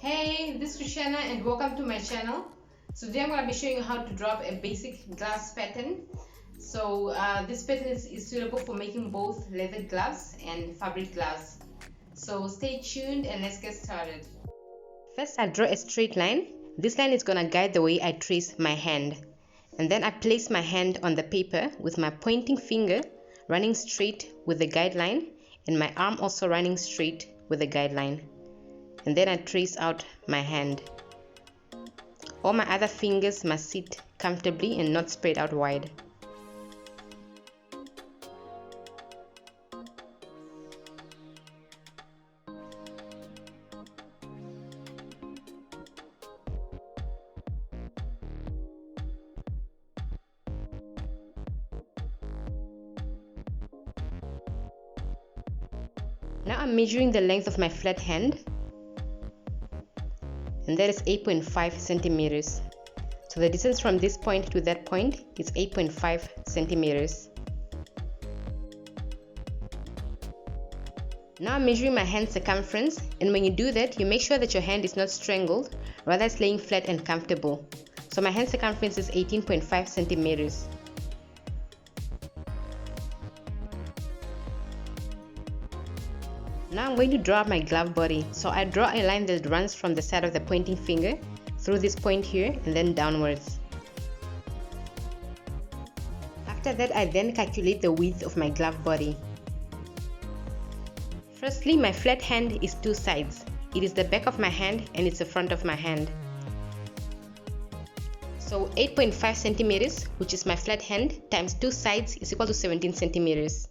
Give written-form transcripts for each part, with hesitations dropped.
Hey, this is Christiana and welcome to my channel. So today I'm going to be showing you how to draw a basic gloves pattern. This pattern is suitable for making both leather gloves and fabric gloves. So stay tuned and let's get started. First I draw a straight line. This line is going to guide the way I trace my hand. And then I place my hand on the paper with my pointing finger running straight with the guideline and my arm also running straight with the guideline. And then I trace out my hand. All my other fingers must sit comfortably and not spread out wide. Now I'm measuring the length of my flat hand, and that is 8.5 centimeters. So the distance from this point to that point is 8.5 centimeters. Now I'm measuring my hand circumference, and when you do that, you make sure that your hand is not strangled, rather it's laying flat and comfortable. So my hand circumference is 18.5 centimeters. Now I'm going to draw my glove body. So I draw a line that runs from the side of the pointing finger through this point here and then downwards. After that, I then calculate the width of my glove body. Firstly, my flat hand is two sides. It is the back of my hand and it's the front of my hand. So 8.5 centimeters, which is my flat hand, times two sides is equal to 17 centimeters.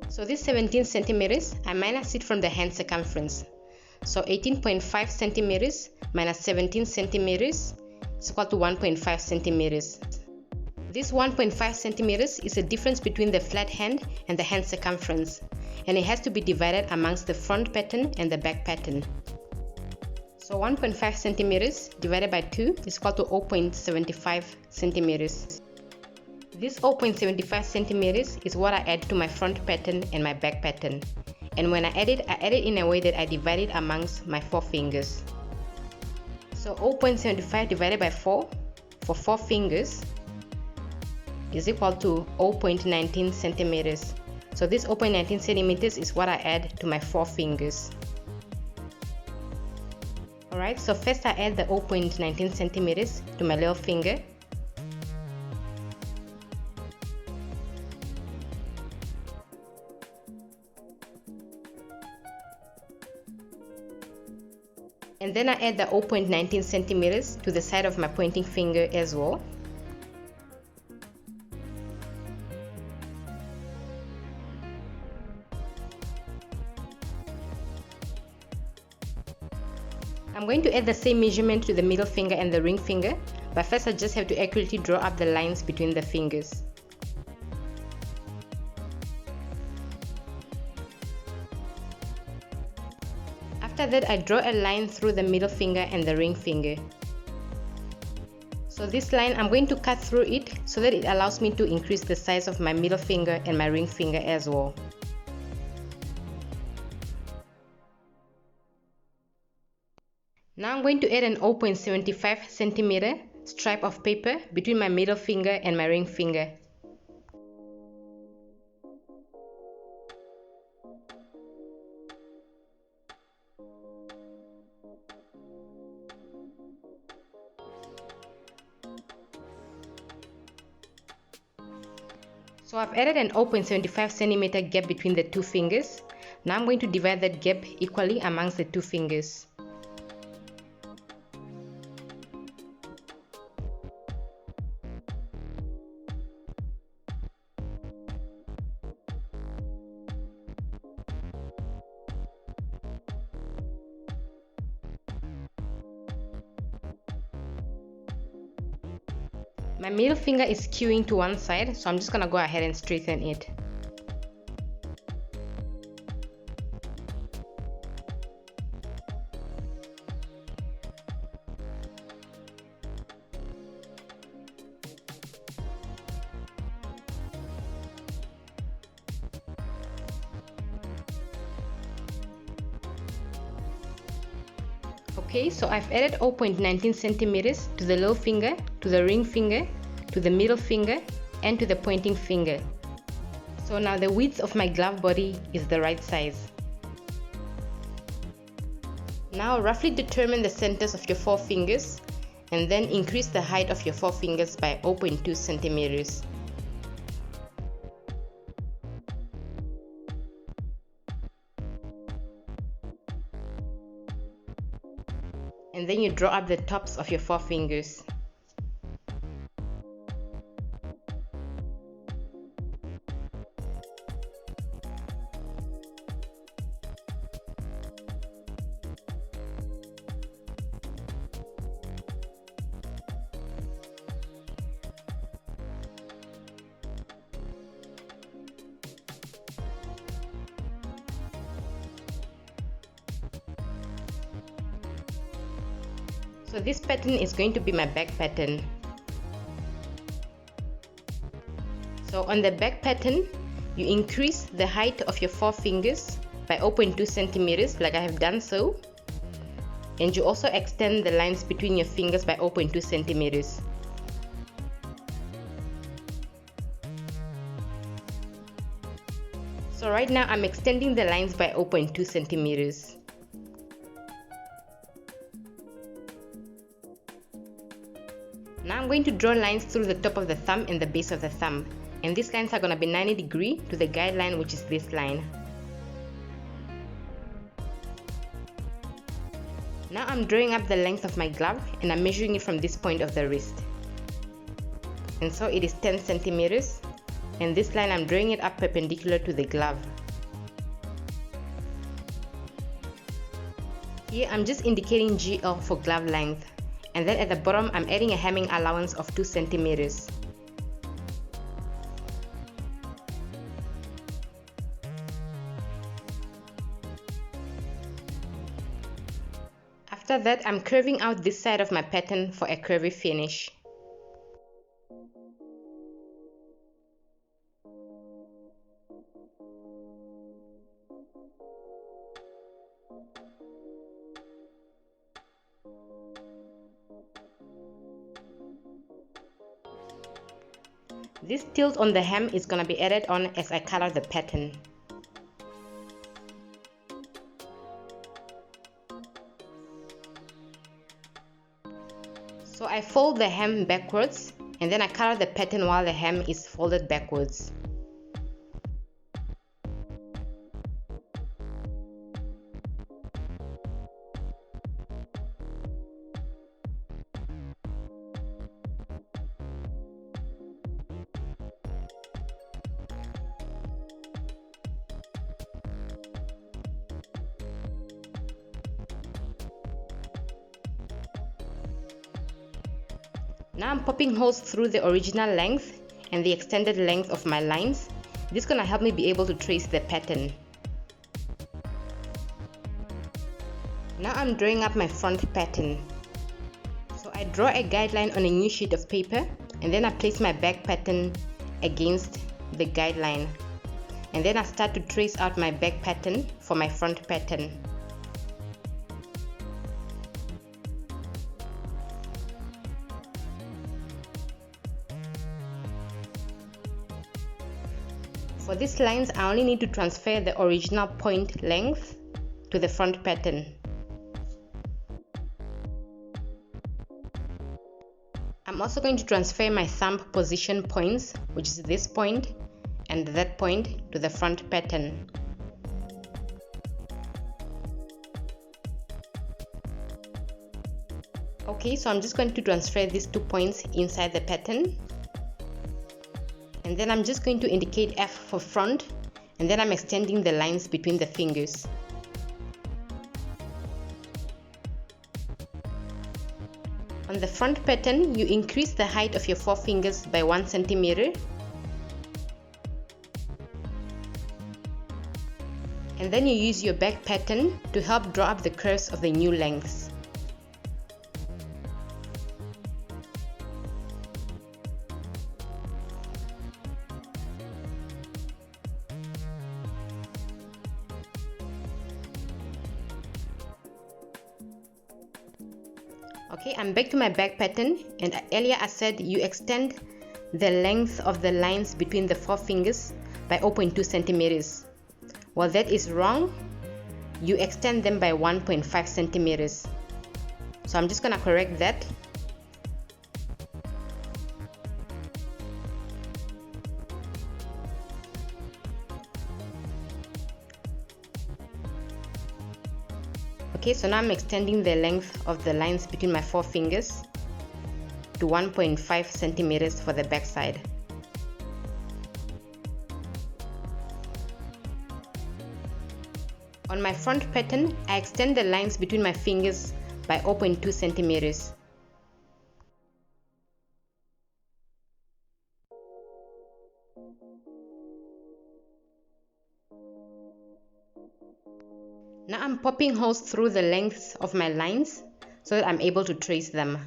So this 17 centimeters, I minus it from the hand circumference. So 18.5 centimeters minus 17 centimeters is equal to 1.5 centimeters. This 1.5 centimeters is the difference between the flat hand and the hand circumference, and it has to be divided amongst the front pattern and the back pattern. So 1.5 centimeters divided by 2 is equal to 0.75 centimeters. This 0.75 centimeters is what I add to my front pattern and my back pattern. And when I add it in a way that I divide it amongst my four fingers. So 0.75 divided by 4 for 4 fingers is equal to 0.19 centimeters. So this 0.19 centimeters is what I add to my 4 fingers. Alright, so first I add the 0.19 centimeters to my little finger. And then I add the 0.19 centimeters to the side of my pointing finger as well. I'm going to add the same measurement to the middle finger and the ring finger, but first I just have to accurately draw up the lines between the fingers. After that, I draw a line through the middle finger and the ring finger. So this line, I'm going to cut through it so that it allows me to increase the size of my middle finger and my ring finger as well. Now I'm going to add an 0.75 centimeter stripe of paper between my middle finger and my ring finger. So I've added an 0.75 centimeter gap between the two fingers. Now I'm going to divide that gap equally amongst the two fingers. My middle finger is skewing to one side, so I'm just gonna go ahead and straighten it. Okay, so I've added 0.19 centimeters to the little finger, to the ring finger, to the middle finger, and to the pointing finger. So now the width of my glove body is the right size. Now roughly determine the centers of your 4 fingers and then increase the height of your 4 fingers by 0.2 centimeters. And then you draw up the tops of your 4 fingers. So this pattern is going to be my back pattern. So on the back pattern, you increase the height of your 4 fingers by 0.2 centimeters like I have done so. And you also extend the lines between your fingers by 0.2 centimeters. So right now I'm extending the lines by 0.2 centimeters. Now I'm going to draw lines through the top of the thumb and the base of the thumb. And these lines are going to be 90 degrees to the guideline, which is this line. Now I'm drawing up the length of my glove and I'm measuring it from this point of the wrist. And so it is 10 centimeters. And this line I'm drawing it up perpendicular to the glove. Here I'm just indicating GL for glove length. And then at the bottom I'm adding a hemming allowance of 2 centimeters. After that, I'm curving out this side of my pattern for a curvy finish. This tilt on the hem is going to be added on as I color the pattern. So I fold the hem backwards and then I color the pattern while the hem is folded backwards. Now I'm popping holes through the original length and the extended length of my lines. This is going to help me be able to trace the pattern. Now I'm drawing up my front pattern. So I draw a guideline on a new sheet of paper and then I place my back pattern against the guideline. And then I start to trace out my back pattern for my front pattern. For these lines, I only need to transfer the original point length to the front pattern. I'm also going to transfer my thumb position points, which is this point and that point, to the front pattern. Okay, so I'm just going to transfer these 2 points inside the pattern. And then I'm just going to indicate F for front, and then I'm extending the lines between the fingers. On the front pattern, you increase the height of your 4 fingers by 1 centimeter. And then you use your back pattern to help draw up the curves of the new lengths. Okay, I'm back to my back pattern, and earlier I said you extend the length of the lines between the 4 fingers by 0.2 centimeters. Well, that is wrong. You extend them by 1.5 centimeters. So I'm just gonna correct that. Okay, so now I'm extending the length of the lines between my 4 fingers to 1.5 centimeters for the back side. On my front pattern, I extend the lines between my fingers by 0.2 centimeters. Now I'm popping holes through the lengths of my lines so that I'm able to trace them.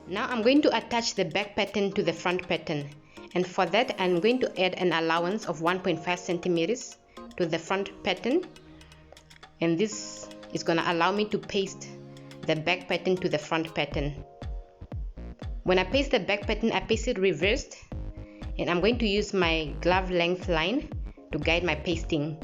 Now I'm going to attach the back pattern to the front pattern, and for that I'm going to add an allowance of 1.5 centimeters to the front pattern, and this is going to allow me to paste the back pattern to the front pattern. When I paste the back pattern, I paste it reversed, and I'm going to use my glove length line to guide my pasting.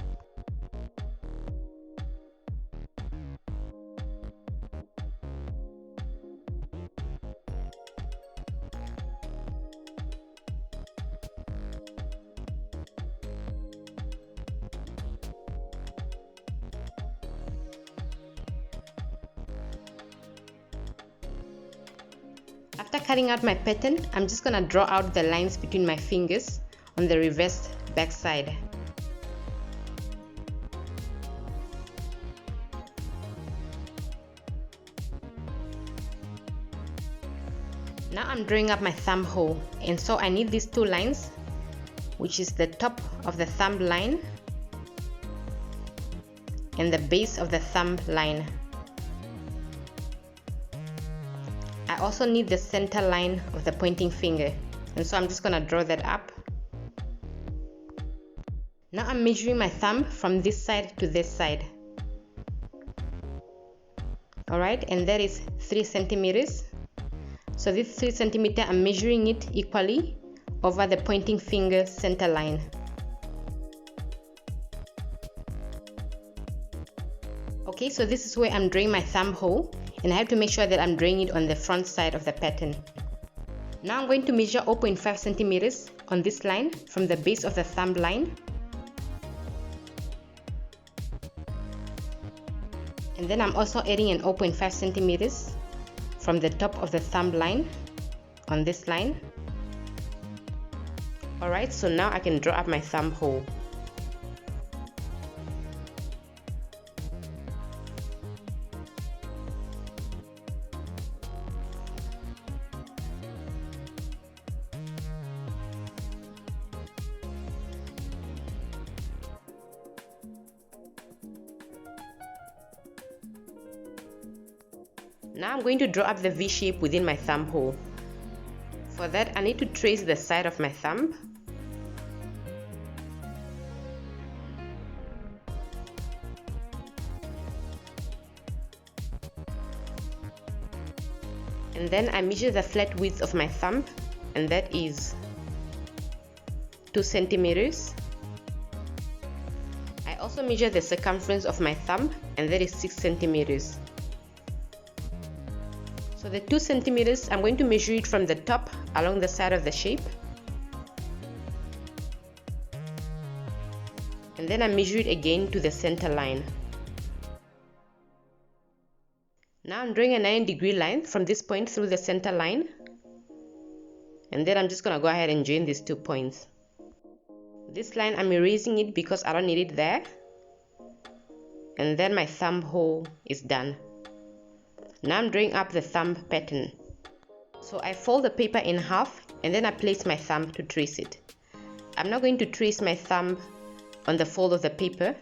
After cutting out my pattern, I'm just gonna draw out the lines between my fingers on the reversed back side. Now I'm drawing up my thumb hole, and so I need these 2 lines, which is the top of the thumb line and the base of the thumb line. I also need the center line of the pointing finger, and so I'm just going to draw that up. Now I'm measuring my thumb from this side to this side. Alright, and that is 3 centimeters. So this 3 centimeter, I'm measuring it equally over the pointing finger center line. Okay, so this is where I'm drawing my thumb hole, and I have to make sure that I'm drawing it on the front side of the pattern. Now I'm going to measure 0.5 centimeters on this line from the base of the thumb line. And then I'm also adding an 0.5 centimeters from the top of the thumb line on this line. Alright, so now I can draw up my thumb hole. Now I'm going to draw up the V shape within my thumb hole. For that, I need to trace the side of my thumb. And then I measure the flat width of my thumb, and that is 2 centimeters. I also measure the circumference of my thumb, and that is 6 centimeters. So the 2 centimeters, I'm going to measure it from the top along the side of the shape. And then I measure it again to the center line. Now I'm drawing a 90-degree line from this point through the center line. And then I'm just going to go ahead and join these 2 points. This line, I'm erasing it because I don't need it there. And then my thumb hole is done. Now I'm drawing up the thumb pattern. So I fold the paper in half, and then I place my thumb to trace it. I'm not going to trace my thumb on the fold of the paper.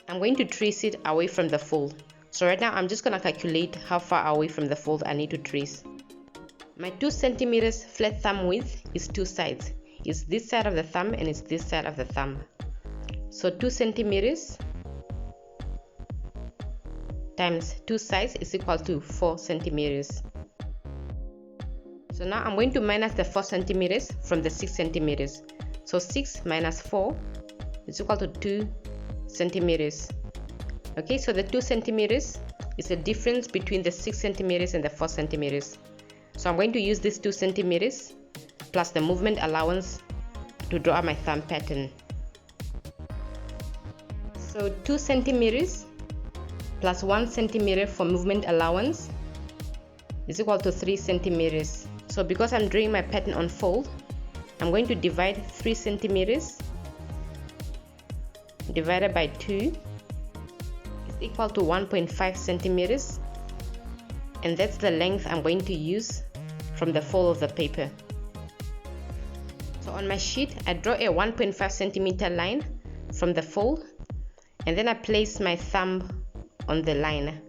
I'm going to trace it away from the fold. So right now I'm just going to calculate how far away from the fold I need to trace. My 2 centimeters flat thumb width is 2 sides. It's this side of the thumb and it's this side of the thumb. So 2 centimeters times 2 sides is equal to 4 centimeters. So now I'm going to minus the 4 centimeters from the 6 centimeters. So 6 minus 4 is equal to 2 centimeters. Okay, so the 2 centimeters is the difference between the 6 centimeters and the 4 centimeters. So I'm going to use this 2 centimeters plus the movement allowance to draw my thumb pattern. So 2 centimeters plus 1 centimeter for movement allowance is equal to 3 centimeters. So because I'm drawing my pattern on fold, I'm going to divide 3 centimeters divided by 2 is equal to 1.5 centimeters, and that's the length I'm going to use from the fold of the paper. So on my sheet, I draw a 1.5 centimeter line from the fold, and then I place my thumb on the line.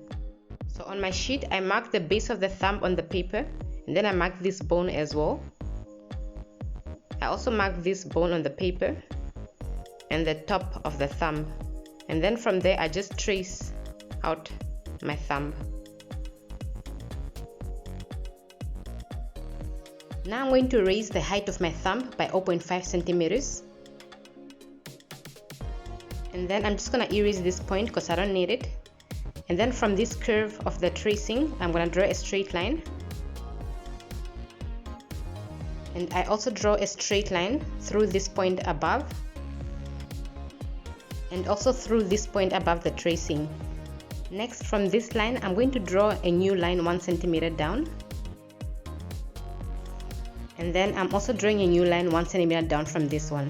So on my sheet, I mark the base of the thumb on the paper, and then I mark this bone as well. I also mark this bone on the paper and the top of the thumb, and then from there I just trace out my thumb. Now I'm going to raise the height of my thumb by 0.5 centimeters, and then I'm just going to erase this point because I don't need it. And then from this curve of the tracing, I'm going to draw a straight line, and I also draw a straight line through this point above and also through this point above the tracing. Next, from this line, I'm going to draw a new line 1 centimeter down, and then I'm also drawing a new line 1 centimeter down from this one.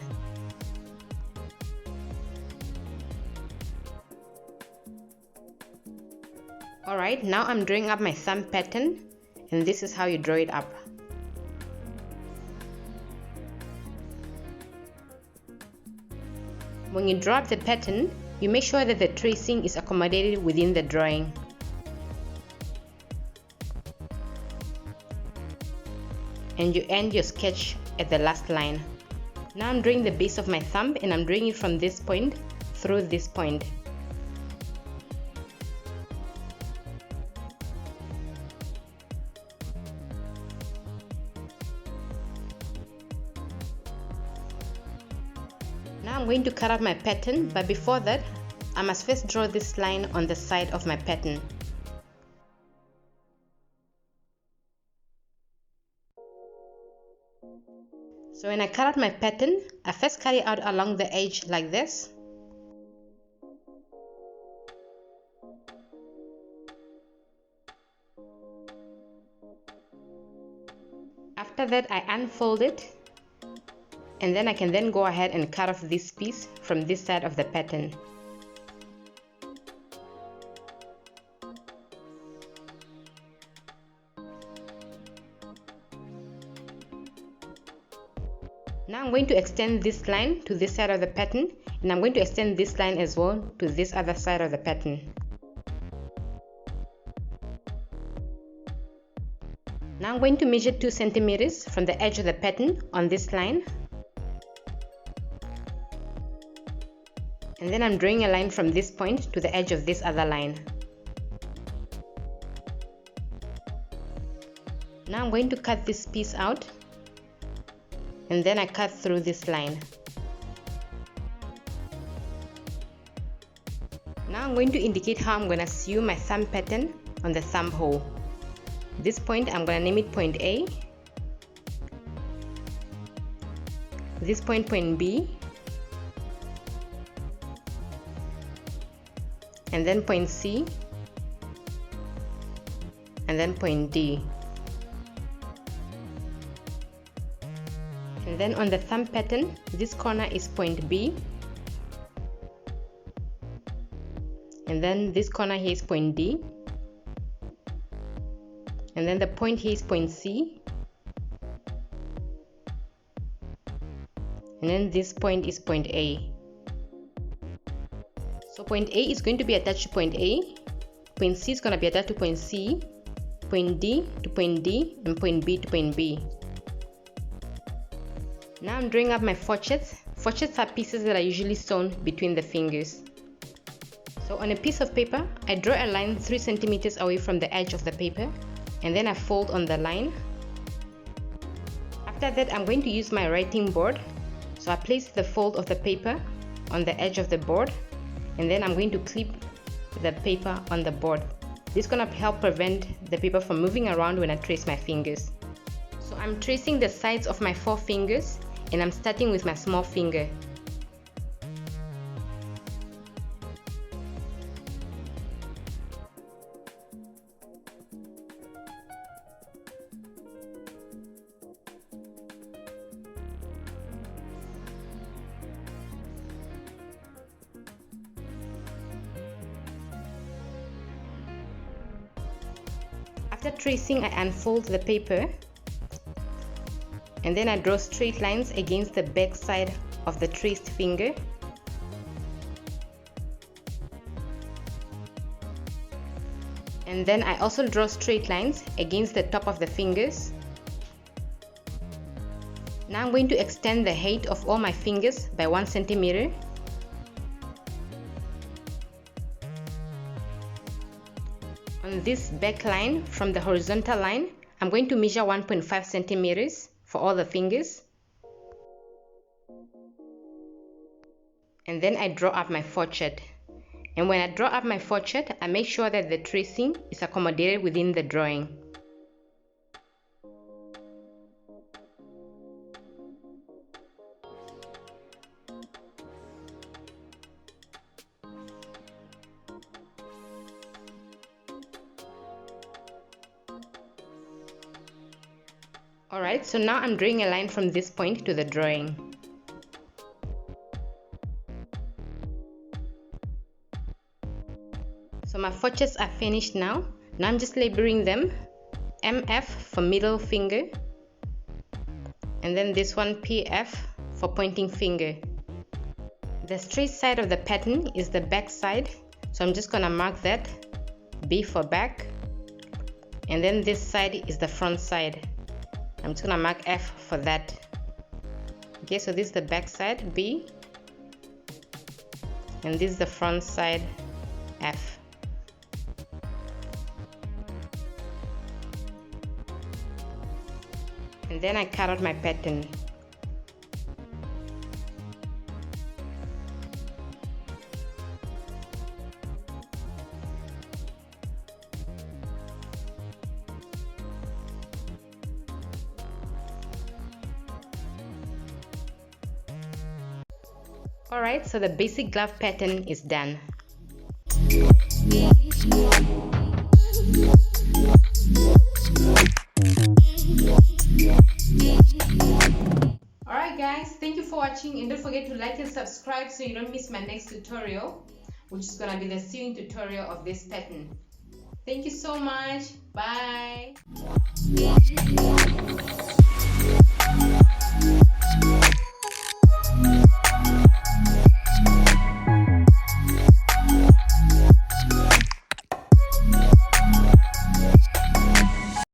Alright, now I'm drawing up my thumb pattern, and this is how you draw it up. When you draw up the pattern, you make sure that the tracing is accommodated within the drawing. And you end your sketch at the last line. Now I'm drawing the base of my thumb, and I'm drawing it from this point through this point. Now I'm going to cut out my pattern, but before that, I must first draw this line on the side of my pattern. So when I cut out my pattern, I first cut it out along the edge like this. After that, I unfold it, and then I can then go ahead and cut off this piece from this side of the pattern. Now I'm going to extend this line to this side of the pattern, and I'm going to extend this line as well to this other side of the pattern. Now I'm going to measure 2 centimeters from the edge of the pattern on this line. And then I'm drawing a line from this point to the edge of this other line. Now I'm going to cut this piece out, and then I cut through this line. Now I'm going to indicate how I'm going to sew my thumb pattern on the thumb hole. This point I'm going to name it point A. This point, point B. And then point C. And then point D. And then on the thumb pattern, this corner is point B. And then this corner here is point D. And then the point here is point C. And then this point is point A. So point A is going to be attached to point A, point C is going to be attached to point C, point D to point D, and point B to point B. Now I'm drawing up my fourchets. Fourchets are pieces that are usually sewn between the fingers. So on a piece of paper, I draw a line 3 centimeters away from the edge of the paper, and then I fold on the line. After that, I'm going to use my writing board. So I place the fold of the paper on the edge of the board, and then I'm going to clip the paper on the board. This is going to help prevent the paper from moving around when I trace my fingers. So I'm tracing the sides of my 4 fingers, and I'm starting with my small finger. After tracing, I unfold the paper, and then I draw straight lines against the back side of the traced finger. And then I also draw straight lines against the top of the fingers. Now I'm going to extend the height of all my fingers by 1 centimeter. On this back line from the horizontal line, I'm going to measure 1.5 centimeters for all the fingers. And then I draw up my fourchet. And when I draw up my fourchet, I make sure that the tracing is accommodated within the drawing. Alright, so now I'm drawing a line from this point to the drawing. So my fourchets are finished now. Now I'm just labeling them. MF for middle finger, and then this one PF for pointing finger. The straight side of the pattern is the back side, so I'm just gonna mark that, B for back, and then this side is the front side. I'm just gonna mark F for that. Okay, so this is the back side, B, and this is the front side, F. And then I cut out my pattern. Alright, so the basic glove pattern is done. Alright guys, thank you for watching, and don't forget to like and subscribe so you don't miss my next tutorial, which is gonna be the sewing tutorial of this pattern. Thank you so much. Bye.